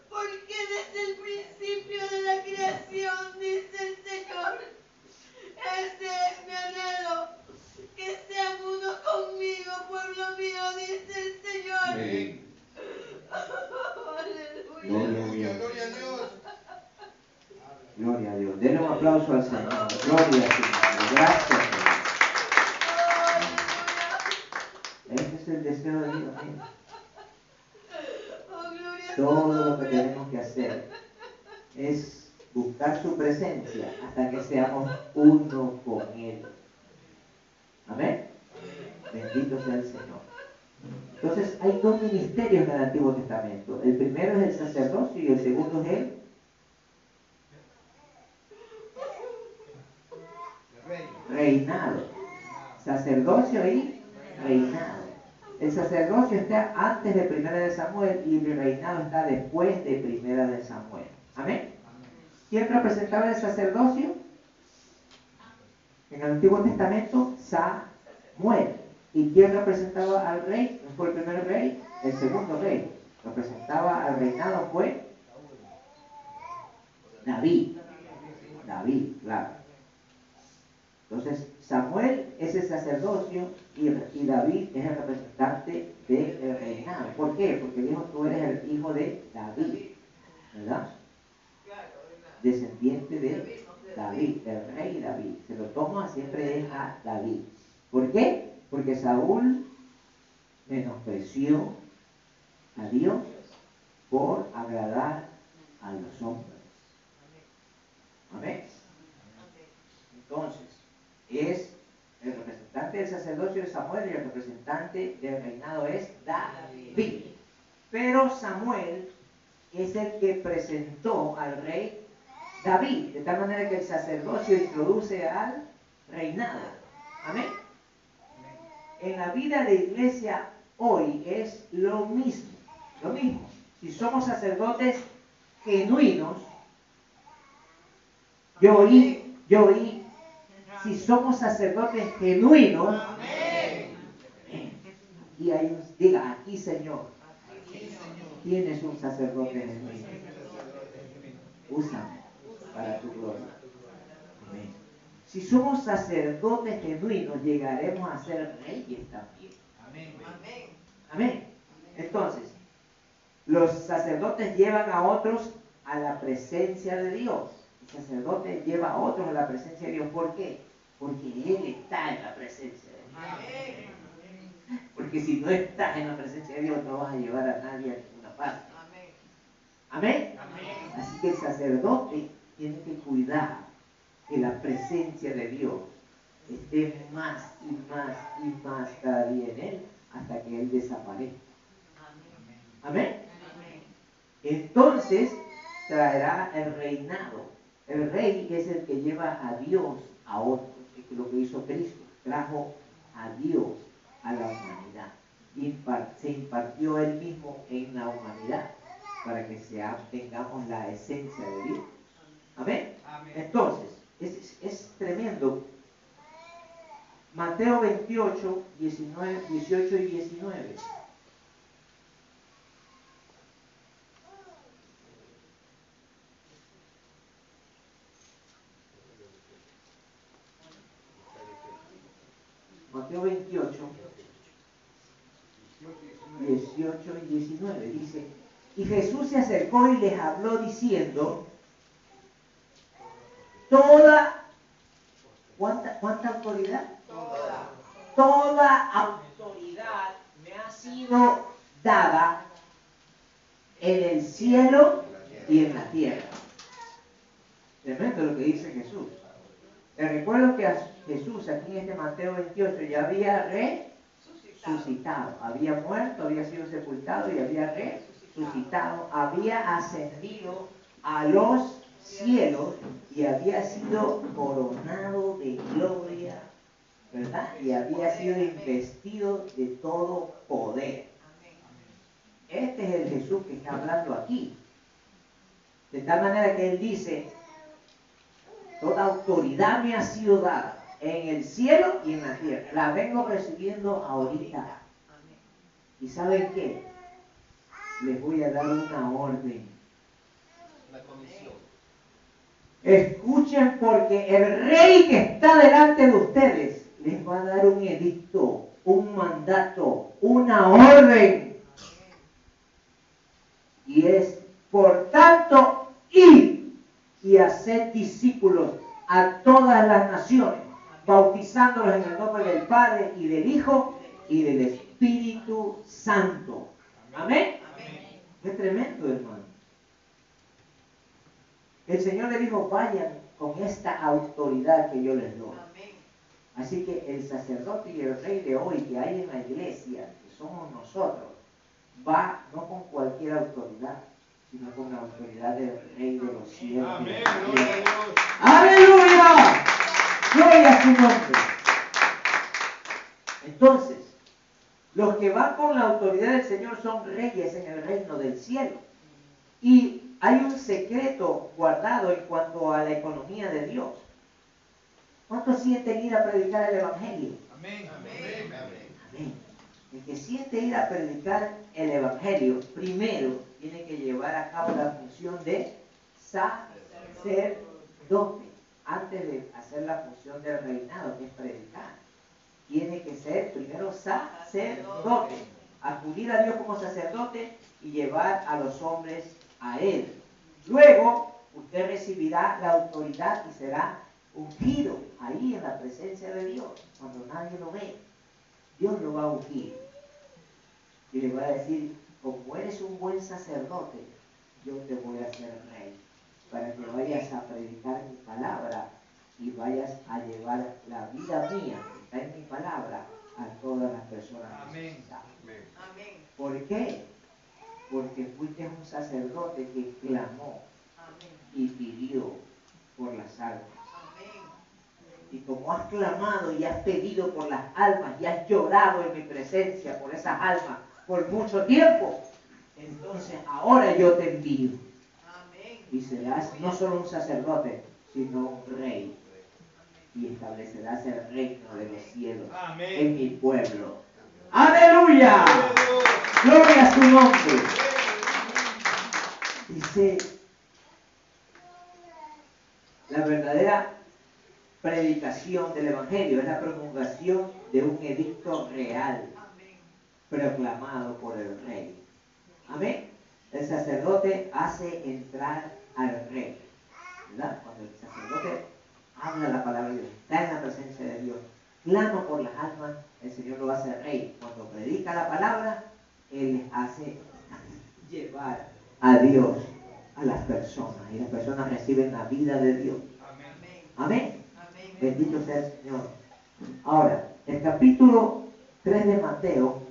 Porque desde el principio de la creación, dice el Señor, ese es mi anhelo, que sean uno conmigo, pueblo mío, dice el Señor. Amén. Aleluya. Gloria a Dios. Gloria a Dios. Denle un aplauso al Señor. Gloria al Señor. Gracias, Señor. Ese es el deseo de Dios. Todo lo que tenemos que hacer es buscar su presencia hasta que seamos uno con Él. Amén. Bendito sea el Señor. Entonces hay dos ministerios en el Antiguo Testamento. El primero es el sacerdocio y el segundo es el reinado. Sacerdocio y reinado. El sacerdocio está antes de Primera de Samuel y el reinado está después de Primera de Samuel. Amén. ¿Quién representaba el sacerdocio? En el Antiguo Testamento, Samuel. Y ¿Y quién representaba al rey? ¿No fue el primer rey? El segundo rey. Representaba al reinado fue David. David, claro. Entonces, Samuel es el sacerdocio y David es el representante del reinado. ¿Por qué? Porque dijo, tú eres el hijo de David, ¿verdad? Descendiente de David, el rey David. Se lo toma siempre es a David. ¿Por qué? Porque Saúl menospreció a Dios por agradar a los hombres. Amén. Entonces, es el representante del sacerdocio de Samuel y el representante del reinado es David. Pero Samuel es el que presentó al rey David, de tal manera que el sacerdocio introduce al reinado. Amén. En la vida de iglesia hoy es lo mismo. Lo mismo. Si somos sacerdotes genuinos, yo oí, si somos sacerdotes genuinos, amén. Y ahí diga, aquí Señor, tienes un sacerdote genuino. Úsame para tu gloria. Amén. Si somos sacerdotes genuinos, llegaremos a ser reyes también. Amén. Amén. Entonces, los sacerdotes llevan a otros a la presencia de Dios. El sacerdote lleva a otros a la presencia de Dios. ¿Por qué? Porque Él está en la presencia de Dios. Amén. Porque si no estás en la presencia de Dios, no vas a llevar a nadie a ninguna parte. Amén. Amén. Así que el sacerdote tiene que cuidar que la presencia de Dios esté más y más y más cada día en Él hasta que Él desaparezca. Amén. Amén. Entonces traerá el reinado. El rey es el que lleva a Dios a otros. Es lo que hizo Cristo. Trajo a Dios a la humanidad. Se impartió Él mismo en la humanidad para que tengamos la esencia de Dios. Amén. Amén. Entonces, es tremendo. Mateo 28, 18 y 19. Mateo 28, 18 y 19 dice, y Jesús se acercó y les habló diciendo, ¿cuánta autoridad? Toda autoridad me ha sido dada en el cielo y en la tierra. Tremendo lo que dice Jesús. Te recuerdo que a Jesús aquí en este Mateo 28 ya había resucitado, había muerto, había sido sepultado y había resucitado, había ascendido a los cielos y había sido coronado de gloria, ¿verdad? Y había sido investido de todo poder. Este es el Jesús que está hablando aquí. De tal manera que Él dice, toda autoridad me ha sido dada en el cielo y en la tierra. La vengo recibiendo ahorita. ¿Y saben qué? Les voy a dar una orden. La comisión. Escuchen, porque el rey que está delante de ustedes les va a dar un edicto, un mandato, una orden. Y es, por tanto, ir y hacer discípulos a todas las naciones, bautizándolos en el nombre del Padre y del Hijo y del Espíritu Santo. Amén. Amén. Qué tremendo, hermano. El Señor le dijo, vayan con esta autoridad que yo les doy. Así que el sacerdote y el rey de hoy que hay en la iglesia, que somos nosotros, va no con cualquier autoridad, sino con la autoridad del Rey de los cielos. Amén. Gloria a Dios. ¡Aleluya! ¡Gloria a su nombre! Entonces, los que van con la autoridad del Señor son reyes en el reino del cielo. Y hay un secreto guardado en cuanto a la economía de Dios. ¿Cuántos sienten ir a predicar el Evangelio? Amén. Amén. Amén. El que siente ir a predicar el Evangelio, primero tiene que llevar a cabo la función de sacerdote, antes de hacer la función del reinado, que es predicar. Tiene que ser primero sacerdote, acudir a Dios como sacerdote y llevar a los hombres a Él. Luego, usted recibirá la autoridad y será ungido ahí en la presencia de Dios, cuando nadie lo ve. Dios lo va a ungir y le va a decir: como eres un buen sacerdote, yo te voy a hacer rey, para que vayas a predicar mi palabra y vayas a llevar la vida mía, que está en mi palabra, a todas las personas necesitadas. Amén. ¿Por qué? Porque fuiste un sacerdote que clamó y pidió por las almas. Y como has clamado y has pedido por las almas y has llorado en mi presencia por esas almas por mucho tiempo, entonces ahora yo te envío. Y serás no solo un sacerdote, sino un rey. Y establecerás el reino de los cielos en mi pueblo. ¡Aleluya! ¡Gloria a su nombre! Dice, la verdadera predicación del Evangelio es la promulgación de un edicto real proclamado por el rey. Amén. El sacerdote hace entrar al rey, ¿verdad? Cuando el sacerdote habla la palabra de Dios, está en la presencia de Dios, clama por las almas, el Señor lo hace rey. Cuando predica la palabra, Él les hace llevar a Dios a las personas, y las personas reciben la vida de Dios. Amén. Bendito sea el Señor. Ahora, el capítulo 3 de Mateo,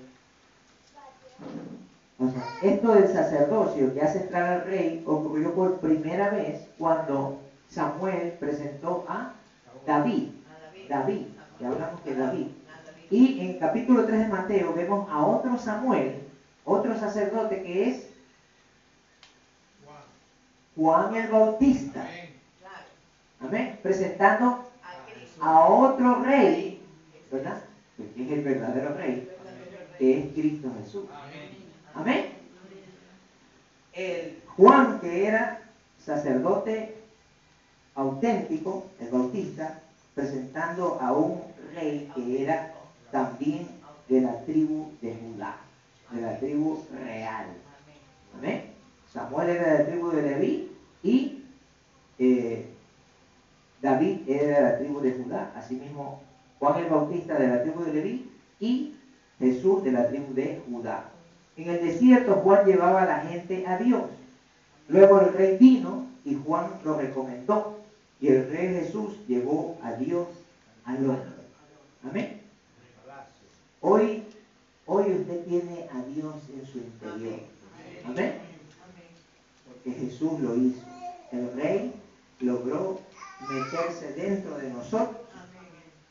o sea, esto del sacerdocio que hace entrar al rey ocurrió por primera vez cuando Samuel presentó a David. David, ya hablamos de David. Y en el capítulo 3 de Mateo vemos a otro Samuel, otro sacerdote, que es Juan el Bautista. Amén. Presentando a otro rey, ¿verdad? Que es el verdadero rey, que es Cristo Jesús. Amén. El Juan, que era sacerdote auténtico, el Bautista, presentando a un rey que era también de la tribu de Judá, de la tribu real. Amén. Samuel era de la tribu de Leví y David era de la tribu de Judá. Asimismo, Juan el Bautista de la tribu de Leví y Jesús de la tribu de Judá. En el desierto Juan llevaba a la gente a Dios. Luego el rey vino y Juan lo recomendó. Y el rey Jesús llevó a Dios al hombre. Amén. Hoy usted tiene a Dios en su interior. Amén. Porque Jesús lo hizo. El rey logró meterse dentro de nosotros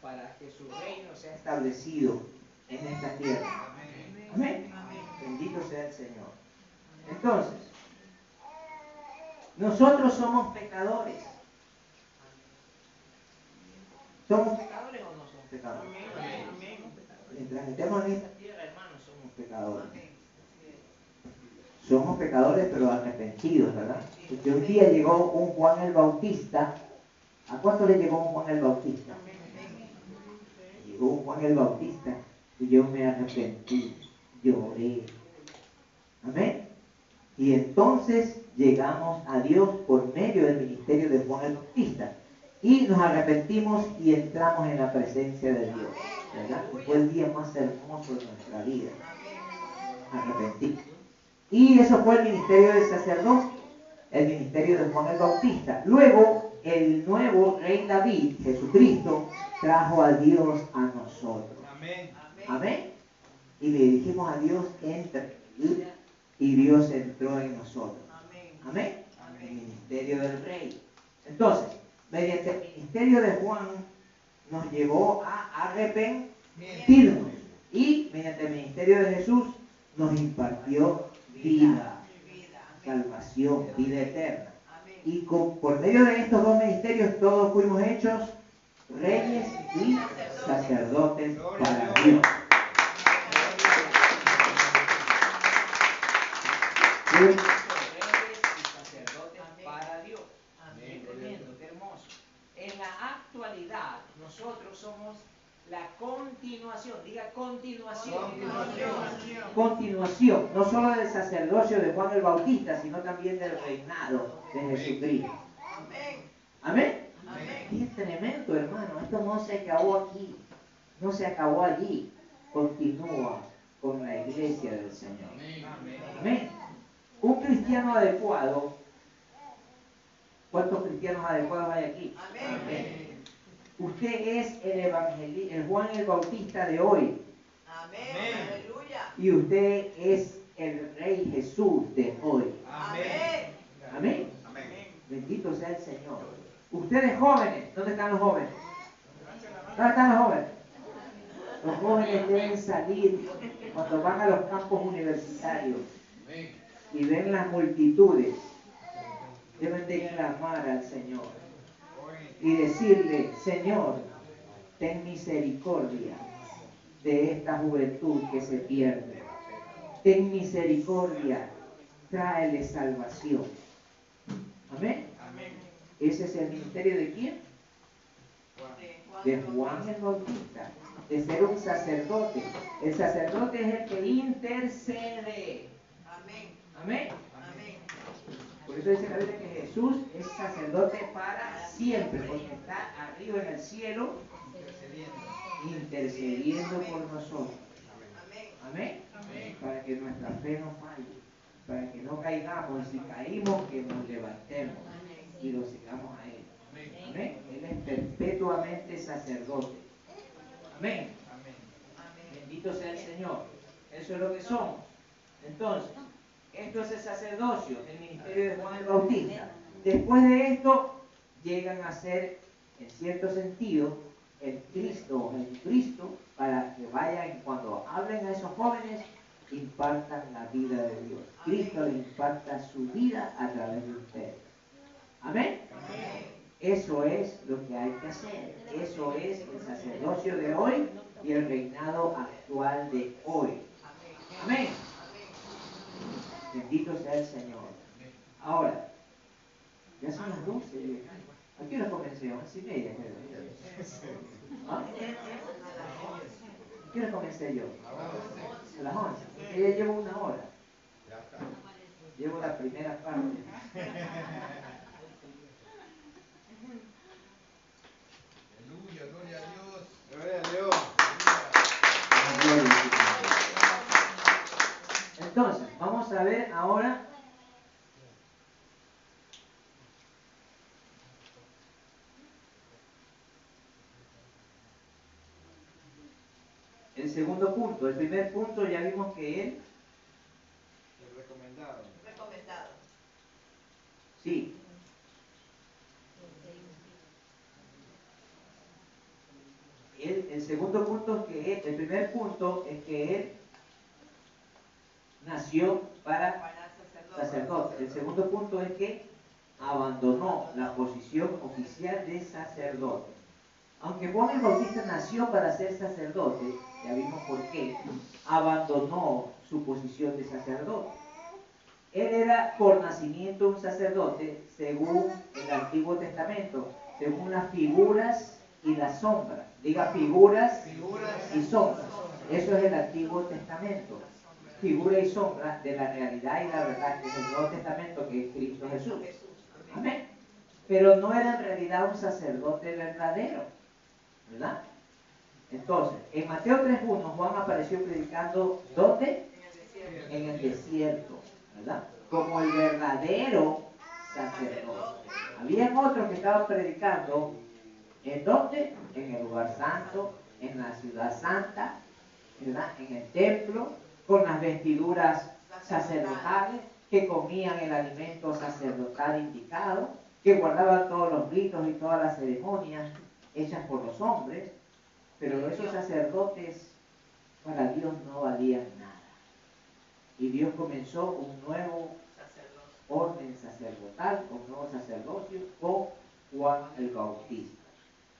para que su reino sea establecido en esta tierra. Amén. Bendito sea el Señor. Entonces, nosotros somos pecadores. ¿Somos pecadores o no somos pecadores? Mientras estemos en esta tierra, hermanos, somos pecadores. Somos pecadores, pero arrepentidos, ¿verdad? Porque un día llegó un Juan el Bautista. ¿A cuánto le llegó un Juan el Bautista? Llegó un Juan el Bautista y yo me arrepentí, lloré. Amén. Y entonces llegamos a Dios por medio del ministerio de Juan el Bautista. Y nos arrepentimos y entramos en la presencia de Dios, ¿verdad? Fue el día más hermoso de nuestra vida. Arrepentir. Y eso fue el ministerio del sacerdocio, el ministerio de Juan el Bautista. Luego, el nuevo rey David, Jesucristo, trajo a Dios a nosotros. Amén. Amén. Y le dijimos a Dios, entra en mi vida, y Dios entró en nosotros. Amén. El ministerio del rey. Entonces, mediante el ministerio de Juan, nos llevó a arrepentirnos. Y mediante el ministerio de Jesús, nos impartió vida, salvación, vida eterna. Y por medio de estos dos ministerios, todos fuimos hechos reyes y sacerdotes para Dios. Jesús reyes y sacerdotes para Dios. Amén. Tremendo, qué hermoso. En la actualidad, nosotros somos la continuación, diga continuación. Continuación, no solo del sacerdocio de Juan el Bautista, sino también del reinado de Jesucristo. Amén. Amén. Amén. Qué tremendo, hermano. Esto no se acabó aquí, no se acabó allí. Continúa con la iglesia del Señor. Amén. Un cristiano adecuado. ¿Cuántos cristianos adecuados hay aquí? Amén. Usted es el Juan el Bautista de hoy. Amén. Aleluya. Y usted es el Rey Jesús de hoy. Amén. Amén. Amén. Bendito sea el Señor. Ustedes jóvenes, ¿dónde están los jóvenes? ¿Dónde están los jóvenes? Los jóvenes deben salir cuando van a los campos universitarios y ven las multitudes. Deben de clamar al Señor y decirle: Señor, ten misericordia de esta juventud que se pierde. Ten misericordia, tráele salvación. Amén. Ese es el ministerio de quién? De Juan el Bautista, de ser un sacerdote. El sacerdote es el que intercede. Amén. Amén. Amén. Por eso dice la Biblia que Jesús es sacerdote para siempre, porque está arriba en el cielo intercediendo por nosotros. Amén. Amén. Para que nuestra fe no falle, para que no caigamos, y si caímos, que nos levantemos y lo sigamos a Él. Amén. Él es perpetuamente sacerdote. Amén. Bendito sea el Señor. Eso es lo que somos. Entonces, esto es el sacerdocio, el ministerio de Juan el Bautista. Después de esto, llegan a ser, en cierto sentido, el Cristo o Jesucristo, para que vayan, cuando hablen a esos jóvenes, impartan la vida de Dios. Cristo les imparta su vida a través de ustedes. Amén. Eso es lo que hay que hacer. Eso es el sacerdocio de hoy y el reinado actual de hoy. Amén. Bendito sea el Señor. Ahora, ya son las 12. ¿A qué hora comencé? 11:30, creo. ¿Ah? ¿A qué hora comencé yo? A las 11. Yo ya llevo una hora. Llevo la primera parte. Aleluya, gloria a Dios. Gloria a Dios. Entonces, vamos a ver ahora el segundo punto. El primer punto ya vimos que él, El recomendado. Recomendado. sí, el segundo punto es que él, el primer punto es que él nació para Para sacerdote. El segundo punto es que abandonó la posición oficial de sacerdote. Aunque Juan el Bautista nació para ser sacerdote, ya vimos por qué, abandonó su posición de sacerdote. Él era por nacimiento un sacerdote según el Antiguo Testamento, según las figuras y las sombras. Diga figuras y sombras. Eso es el Antiguo Testamento. Figura y sombra de la realidad y la verdad que es el Nuevo Testamento, que es Cristo Jesús. Amén. Pero no era en realidad un sacerdote verdadero, ¿verdad? Entonces, en Mateo 3:1 Juan apareció predicando ¿dónde? En el desierto, ¿verdad? Como el verdadero sacerdote. Habían otros que estaban predicando ¿en dónde? En el lugar santo, en la ciudad santa, ¿verdad? En el templo, con las vestiduras sacerdotales, que comían el alimento sacerdotal indicado, que guardaban todos los ritos y todas las ceremonias hechas por los hombres, pero esos sacerdotes para Dios no valían nada. Y Dios comenzó un nuevo orden sacerdotal, un nuevo sacerdocio con Juan el Bautista.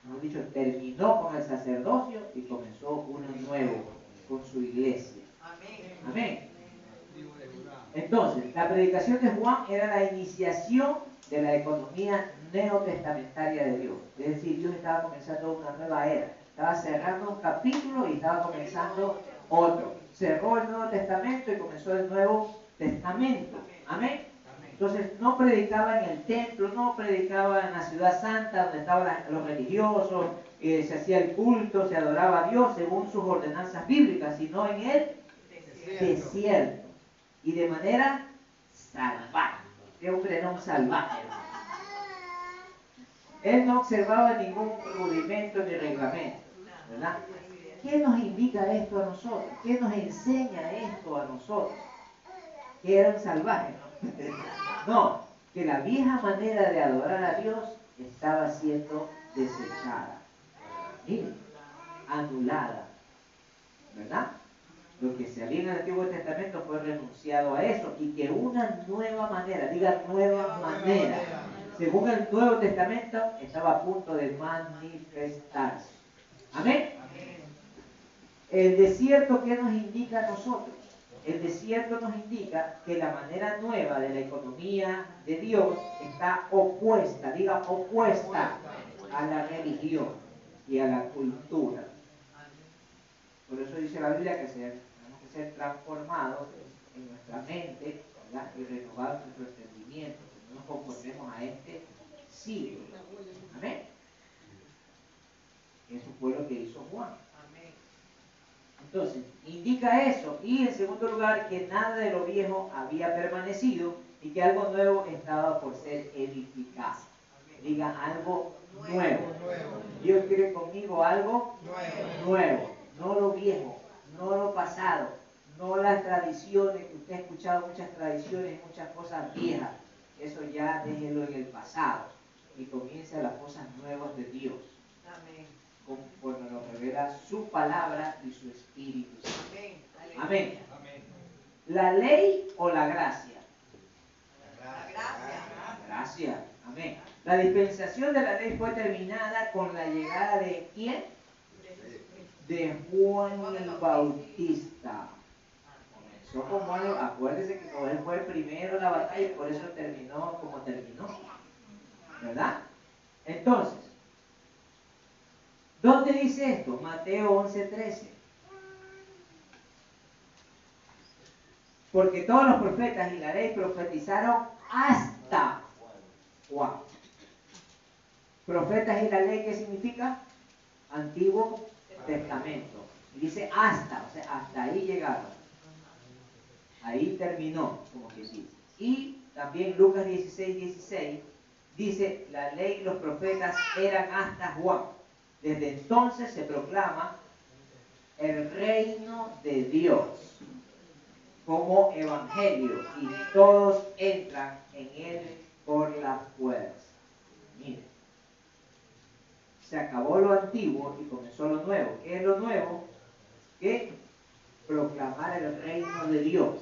Hemos dicho, terminó con el sacerdocio y comenzó uno nuevo con su iglesia. Amén. Entonces, la La predicación de Juan era la iniciación de la economía neotestamentaria de Dios. Es decir, Dios estaba comenzando una nueva era. Estaba cerrando un capítulo y estaba comenzando otro. Cerró el Nuevo Testamento y comenzó el Nuevo Testamento. Amén. Entonces no predicaba en el templo, no predicaba en la ciudad santa donde estaban los religiosos, se hacía el culto, se adoraba a Dios según sus ordenanzas bíblicas, sino en el desierto. Y de manera salvaje. Este hombre era un salvaje. Él no observaba ningún rudimento ni reglamento, ¿verdad? ¿Qué nos indica esto a nosotros? ¿Qué nos enseña esto a nosotros? Que era un salvaje, ¿no? No, que la vieja manera de adorar a Dios estaba siendo desechada. Miren, anulada, ¿verdad? Lo que se había en el Antiguo Testamento fue renunciado a eso y que una nueva manera, diga nueva manera, según el Nuevo Testamento, estaba a punto de manifestarse. Amén. El desierto, ¿qué nos indica a nosotros? El desierto nos indica que la manera nueva de la economía de Dios está opuesta, diga opuesta a la religión y a la cultura. Por eso dice la Biblia que tenemos que ser transformados en nuestra mente, ¿verdad? Y renovados en nuestro entendimiento, que no nos conformemos a este siglo. Amén. Eso fue lo que hizo Juan. Entonces, indica eso. Y en segundo lugar, que nada de lo viejo había permanecido y que algo nuevo estaba por ser edificado. Diga algo nuevo. Dios quiere conmigo algo nuevo. No lo viejo, no lo pasado, no las tradiciones, que usted ha escuchado muchas tradiciones, muchas cosas viejas. Eso ya déjelo en el pasado y comienza las cosas nuevas de Dios. Amén. Conforme nos revela su palabra y su espíritu. Amén. Amén. ¿La ley o la gracia? La gracia. Gracia. Amén. La dispensación de la ley fue terminada con la llegada de ¿quién? De Juan el Bautista. Comenzó con Juan, acuérdese que él fue el primero en la batalla y por eso terminó como terminó. ¿Verdad? Entonces, ¿dónde dice esto? Mateo 11:13. Porque todos los profetas y la ley profetizaron hasta Juan. Profetas y la ley, ¿qué significa? Antiguo Testamento. Y dice hasta, o sea, hasta ahí llegaron. Ahí terminó, como que dice. Y también Lucas 16:16 dice, la ley y los profetas eran hasta Juan. Desde entonces se proclama el reino de Dios como evangelio y todos entran en él por la fuerza. Miren, se acabó lo antiguo y comenzó lo nuevo. ¿Qué es lo nuevo? Que proclamar el reino de Dios.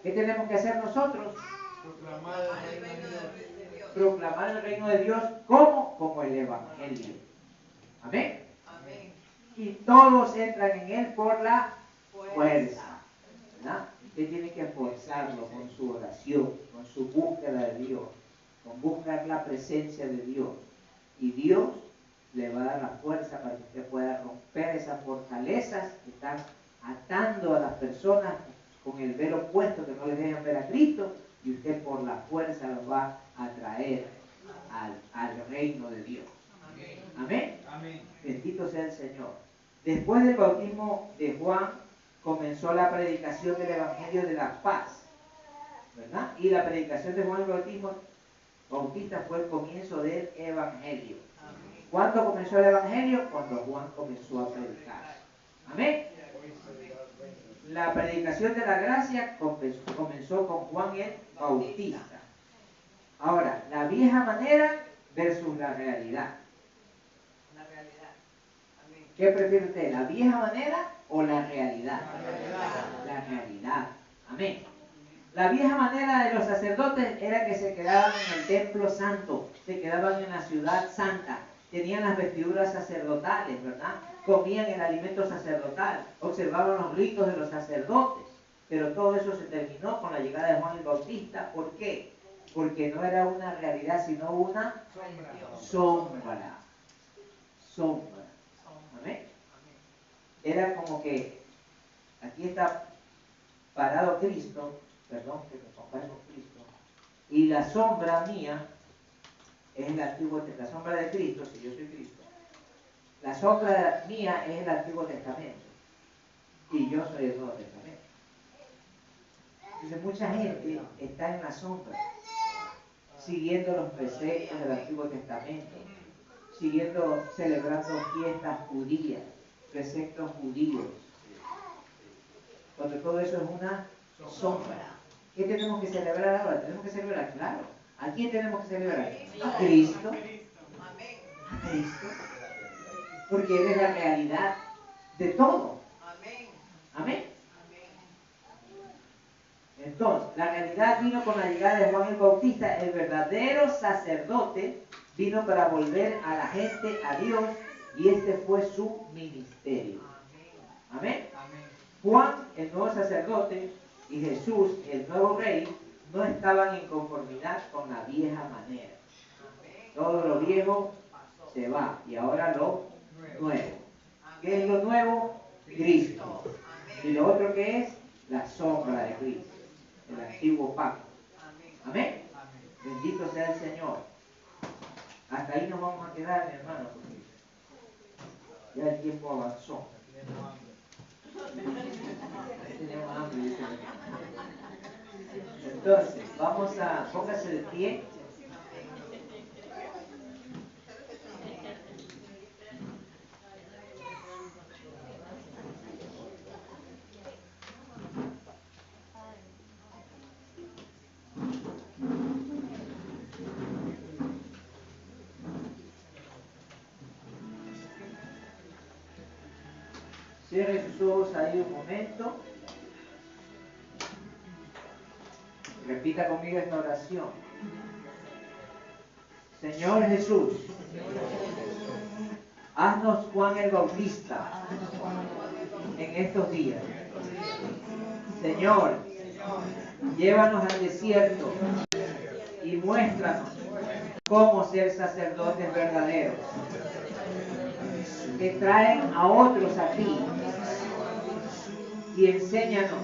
¿Qué tenemos que hacer nosotros? Proclamar el reino de Dios. Proclamar el reino de Dios. ¿Cómo? Como el evangelio. Amén. Amén. Y todos entran en él por la fuerza. ¿Verdad? Usted tiene que esforzarlo con su oración, con su búsqueda de Dios, con buscar la presencia de Dios. Y Dios le va a dar la fuerza para que usted pueda romper esas fortalezas que están atando a las personas con el velo puesto que no les dejan ver a Cristo, y usted por la fuerza los va a traer al reino de Dios. Amén. Amén. Bendito sea el Señor. Después del bautismo de Juan, comenzó la predicación del Evangelio de la paz, ¿verdad? Y la predicación de Juan el Bautista fue el comienzo del Evangelio. ¿Cuándo comenzó el Evangelio? Cuando Juan comenzó a predicar. Amén. La predicación de la gracia comenzó con Juan el Bautista. Ahora, la vieja manera versus la realidad. La realidad. Amén. ¿Qué prefiere usted, la vieja manera o la realidad? La realidad. La realidad. Amén. La vieja manera de los sacerdotes era que se quedaban en el templo santo, se quedaban en la ciudad santa, tenían las vestiduras sacerdotales, ¿verdad? Comían el alimento sacerdotal, observaban los ritos de los sacerdotes. Pero todo eso se terminó con la llegada de Juan el Bautista. ¿Por qué? Porque no era una realidad, sino una sombra. Sombra. ¿Amén? Era como que aquí está parado Cristo, perdón, que me comparto con Cristo, y la sombra mía es el Antiguo Testamento. La sombra de Cristo, si yo soy Cristo, la sombra mía es el Antiguo Testamento y yo soy el Nuevo Testamento. Entonces mucha gente está en la sombra, siguiendo los preceptos del Antiguo Testamento, celebrando fiestas judías, preceptos judíos, cuando todo eso es una sombra. ¿Qué tenemos que celebrar ahora? Tenemos que celebrar, claro. ¿A quién tenemos que celebrar? A Cristo. A Cristo. Porque Él es la realidad de todo. Amén. Entonces, la realidad vino con la llegada de Juan el Bautista. El verdadero sacerdote vino para volver a la gente a Dios, y este fue su ministerio. Amén. Juan, el nuevo sacerdote, y Jesús, el nuevo rey, no estaban en conformidad con la vieja manera. Todo lo viejo se va, y ahora lo nuevo. ¿Qué es lo nuevo? Cristo. Y lo otro que es la sombra de Cristo, el antiguo pacto. Amén. Bendito sea el Señor. Hasta ahí nos vamos a quedar, mi hermano, porque ya el tiempo avanzó. Tenemos hambre, dice. Entonces, póngase de pie. Cierre sus ojos ahí un momento. Repita conmigo esta oración. Señor Jesús, haznos Juan el Bautista en estos días. Señor, llévanos al desierto y muéstranos cómo ser sacerdotes verdaderos, que traen a otros a ti, y enséñanos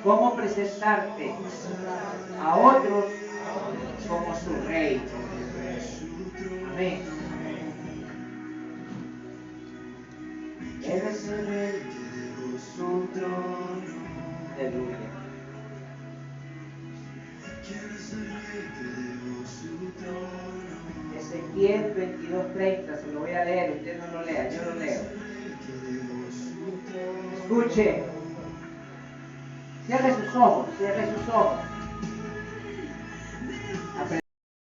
cómo presentarte a otros como su rey. Amén. Él es el rey de su trono. Aleluya. Ezequiel 22:30, se lo voy a leer, usted no lo lea, yo lo leo. Escuche. Cierre sus ojos, cierre sus ojos.